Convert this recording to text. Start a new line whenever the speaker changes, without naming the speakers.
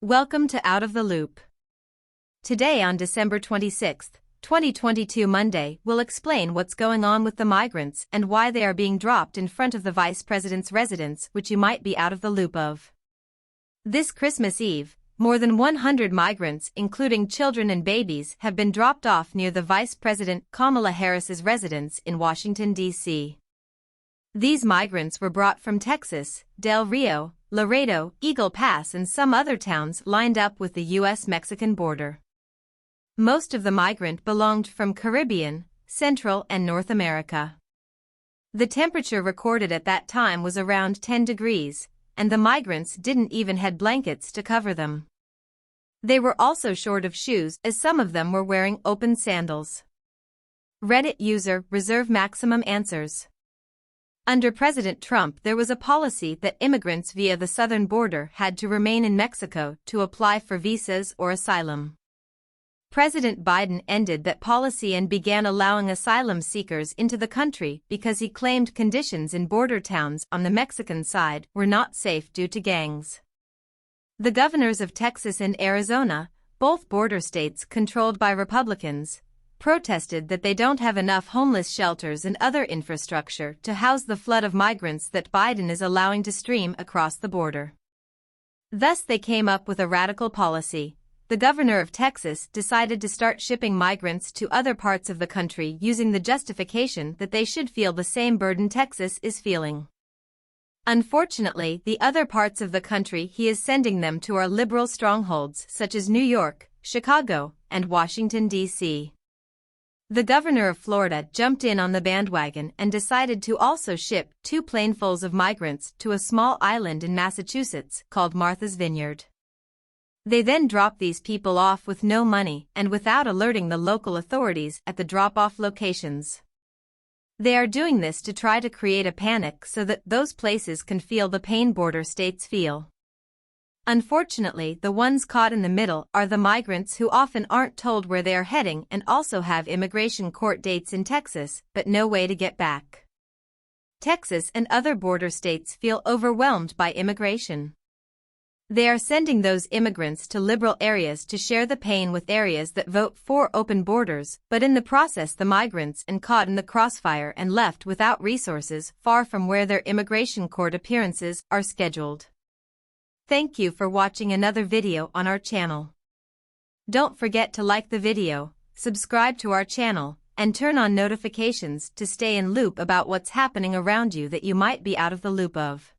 Welcome to Out of the Loop. Today on December 26, 2022 Monday, we'll explain what's going on with the migrants and why they are being dropped in front of the Vice President's residence, which you might be out of the loop of. This Christmas Eve, more than 100 migrants, including children and babies, have been dropped off near the Vice President Kamala Harris's residence in Washington, D.C. These migrants were brought from Texas, Del Rio, Laredo, Eagle Pass and some other towns lined up with the U.S.-Mexican border. Most of the migrant belonged from Caribbean, Central and North America. The temperature recorded at that time was around 10 degrees, and the migrants didn't even have blankets to cover them. They were also short of shoes, as some of them were wearing open sandals. Reddit user Reserve Maximum answers. Under President Trump, there was a policy that immigrants via the southern border had to remain in Mexico to apply for visas or asylum. President Biden ended that policy and began allowing asylum seekers into the country because he claimed conditions in border towns on the Mexican side were not safe due to gangs. The governors of Texas and Arizona, both border states controlled by Republicans, protested that they don't have enough homeless shelters and other infrastructure to house the flood of migrants that Biden is allowing to stream across the border. Thus they came up with a radical policy. The governor of Texas decided to start shipping migrants to other parts of the country using the justification that they should feel the same burden Texas is feeling. Unfortunately, the other parts of the country he is sending them to are liberal strongholds such as New York, Chicago, and Washington, D.C. The governor of Florida jumped in on the bandwagon and decided to also ship 2 planefuls of migrants to a small island in Massachusetts called Martha's Vineyard. They then dropped these people off with no money and without alerting the local authorities at the drop-off locations. They are doing this to try to create a panic so that those places can feel the pain border states feel. Unfortunately, the ones caught in the middle are the migrants who often aren't told where they are heading and also have immigration court dates in Texas, but no way to get back. Texas and other border states feel overwhelmed by immigration. They are sending those immigrants to liberal areas to share the pain with areas that vote for open borders, but in the process the migrants are caught in the crossfire and left without resources far from where their immigration court appearances are scheduled. Thank you for watching another video on our channel. Don't forget to like the video, subscribe to our channel, and turn on notifications to stay in loop about what's happening around you that you might be out of the loop of.